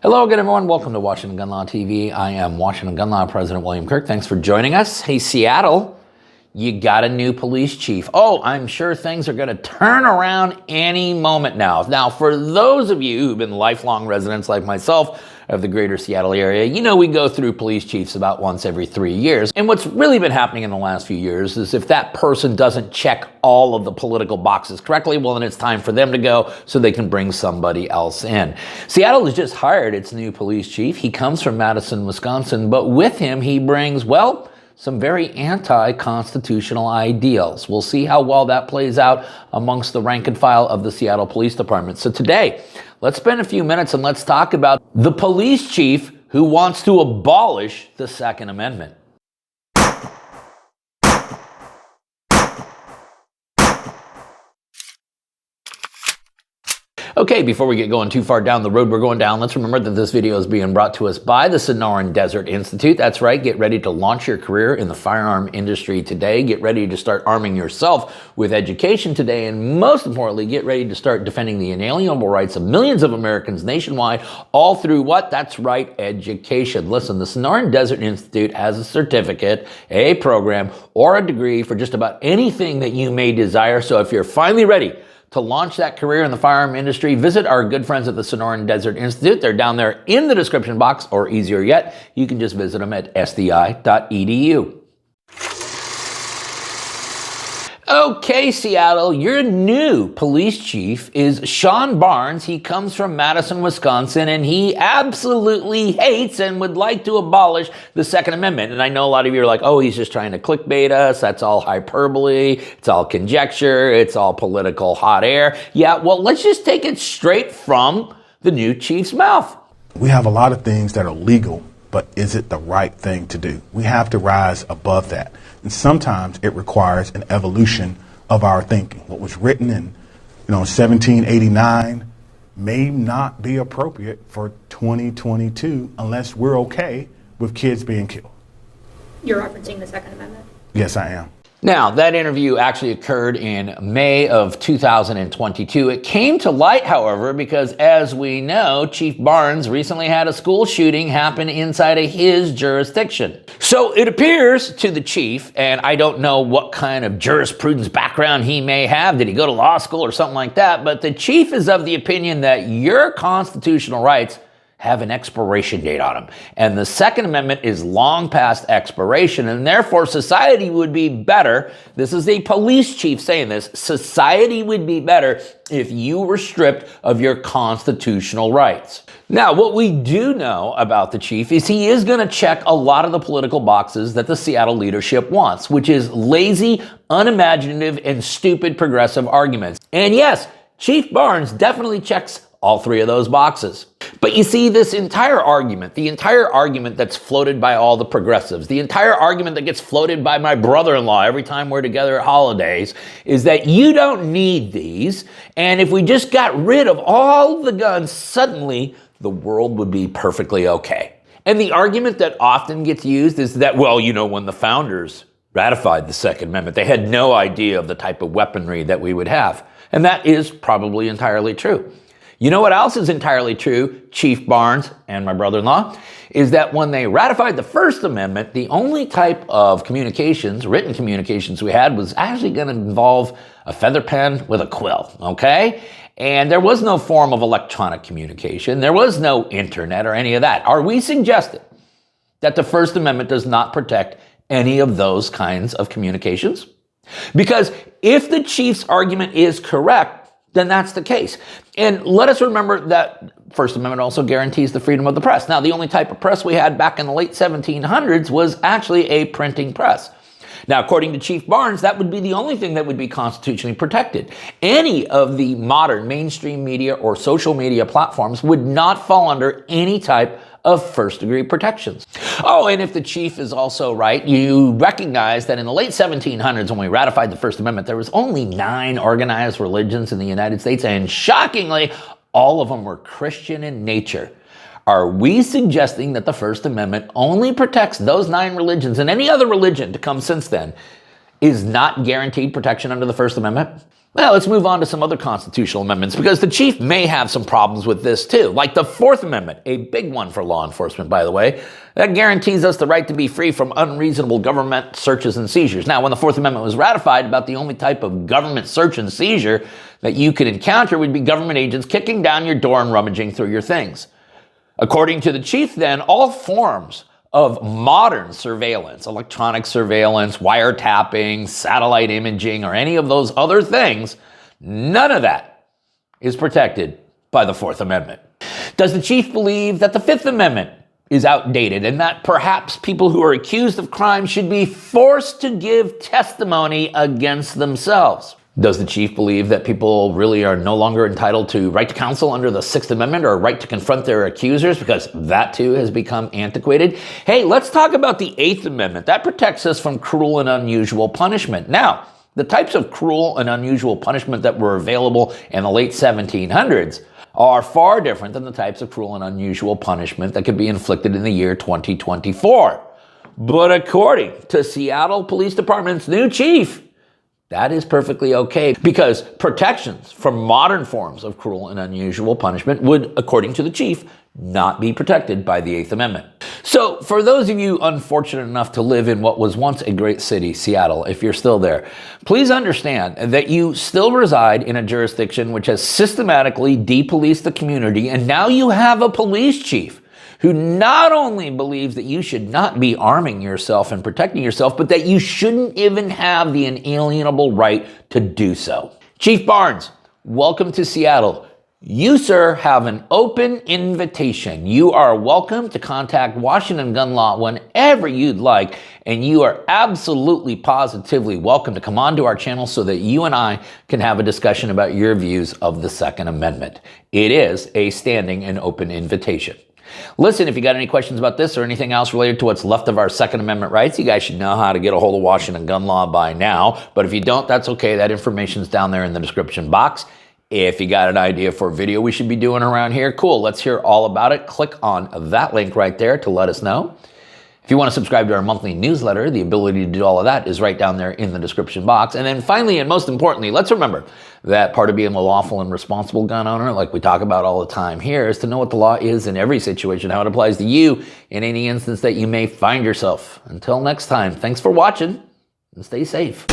Hello again, everyone. Welcome to Washington Gun Law TV. I am Washington Gun Law President William Kirk. Thanks for joining us. Hey, Seattle, you got a new police chief. Oh, I'm sure things are going to turn around any moment now. Now, for those of you who've been lifelong residents like myself of the greater Seattle area, you know we go through police chiefs about once every 3 years. And what's really been happening in the last few years is if that person doesn't check all of the political boxes correctly, well, then it's time for them to go so they can bring somebody else in. Seattle has just hired its new police chief. He comes from Madison, Wisconsin, but with him, he brings, well, some very anti-constitutional ideals. We'll see how well that plays out amongst the rank and file of the Seattle Police Department. So today, let's spend a few minutes and let's talk about the police chief who wants to abolish the Second Amendment. Okay, before we get going too far down the road we're going down, let's remember that this video is being brought to us by the Sonoran Desert Institute. That's right, get ready to launch your career in the firearm industry today. Get ready to start arming yourself with education today. And most importantly, get ready to start defending the inalienable rights of millions of Americans nationwide, all through what? That's right, education. Listen, the Sonoran Desert Institute has a certificate, a program, or a degree for just about anything that you may desire. So if you're finally ready to launch that career in the firearm industry, visit our good friends at the Sonoran Desert Institute. They're down there in the description box, or easier yet, you can just visit them at sdi.edu. Okay, Seattle, your new police chief is Sean Barnes. He comes from Madison, Wisconsin, and he absolutely hates and would like to abolish the Second Amendment. And I know a lot of you are like, oh, he's just trying to clickbait us. That's all hyperbole. It's all conjecture. It's all political hot air. Yeah, well, let's just take it straight from the new chief's mouth. We have a lot of things that are legal, but is it the right thing to do? We have to rise above that. And sometimes it requires an evolution of our thinking. What was written in, 1789 may not be appropriate for 2022 unless we're okay with kids being killed. You're referencing the Second Amendment? Yes, I am. Now, that interview actually occurred in May of 2022. It came to light, however, because as we know, Chief Barnes recently had a school shooting happen inside of his jurisdiction. So it appears to the chief, and I don't know what kind of jurisprudence background he may have. Did he go to law school or something like that? But the chief is of the opinion that your constitutional rights have an expiration date on them. And the Second Amendment is long past expiration, and therefore society would be better. This is the police chief saying this. Society would be better if you were stripped of your constitutional rights. Now, what we do know about the chief is he is going to check a lot of the political boxes that the Seattle leadership wants, which is lazy, unimaginative, and stupid progressive arguments. And yes, Chief Barnes definitely checks all three of those boxes. But you see, this entire argument, the entire argument that's floated by all the progressives, the entire argument that gets floated by my brother-in-law every time we're together at holidays, is that you don't need these, and if we just got rid of all the guns, suddenly the world would be perfectly okay. And the argument that often gets used is that, well, when the founders ratified the Second Amendment, they had no idea of the type of weaponry that we would have. And that is probably entirely true. You know what else is entirely true, Chief Barnes and my brother-in-law, is that when they ratified the First Amendment, the only type of communications, written communications we had was actually going to involve a feather pen with a quill, okay? And there was no form of electronic communication. There was no internet or any of that. Are we suggesting that the First Amendment does not protect any of those kinds of communications? Because if the chief's argument is correct, then that's the case. And let us remember that First Amendment also guarantees the freedom of the press. Now, the only type of press we had back in the late 1700s was actually a printing press. Now, according to Chief Barnes, that would be the only thing that would be constitutionally protected. Any of the modern mainstream media or social media platforms would not fall under any type of first-degree protections. Oh, and if the chief is also right, you recognize that in the late 1700s, when we ratified the First Amendment, there was only 9 organized religions in the United States, and shockingly, all of them were Christian in nature. Are we suggesting that the First Amendment only protects those 9 religions, and any other religion to come since then is not guaranteed protection under the First Amendment? Well, let's move on to some other constitutional amendments because the chief may have some problems with this too, like the Fourth Amendment, a big one for law enforcement, by the way, that guarantees us the right to be free from unreasonable government searches and seizures. Now, when the Fourth Amendment was ratified, about the only type of government search and seizure that you could encounter would be government agents kicking down your door and rummaging through your things. According to the chief, then, all forms of modern surveillance, electronic surveillance, wiretapping, satellite imaging, or any of those other things, none of that is protected by the Fourth Amendment. Does the chief believe that the Fifth Amendment is outdated and that perhaps people who are accused of crime should be forced to give testimony against themselves? Does the chief believe that people really are no longer entitled to right to counsel under the Sixth Amendment or right to confront their accusers because that too has become antiquated? Hey, let's talk about the Eighth Amendment. That protects us from cruel and unusual punishment. Now, the types of cruel and unusual punishment that were available in the late 1700s are far different than the types of cruel and unusual punishment that could be inflicted in the year 2024. But according to Seattle Police Department's new chief, that is perfectly okay because protections from modern forms of cruel and unusual punishment would, according to the chief, not be protected by the Eighth Amendment. So for those of you unfortunate enough to live in what was once a great city, Seattle, if you're still there, please understand that you still reside in a jurisdiction which has systematically depoliced the community, and now you have a police chief who not only believes that you should not be arming yourself and protecting yourself, but that you shouldn't even have the inalienable right to do so. Chief Barnes, welcome to Seattle. You, sir, have an open invitation. You are welcome to contact Washington Gun Law whenever you'd like, and you are absolutely positively welcome to come onto our channel so that you and I can have a discussion about your views of the Second Amendment. It is a standing and open invitation. Listen, if you got any questions about this or anything else related to what's left of our Second Amendment rights, you guys should know how to get a hold of Washington Gun Law by now. But if you don't, that's okay. That information's down there in the description box. If you got an idea for a video we should be doing around here, cool. Let's hear all about it. Click on that link right there to let us know. If you want to subscribe to our monthly newsletter, the ability to do all of that is right down there in the description box. And then finally, and most importantly, let's remember that part of being a lawful and responsible gun owner, like we talk about all the time here, is to know what the law is in every situation, how it applies to you in any instance that you may find yourself. Until next time, thanks for watching and stay safe.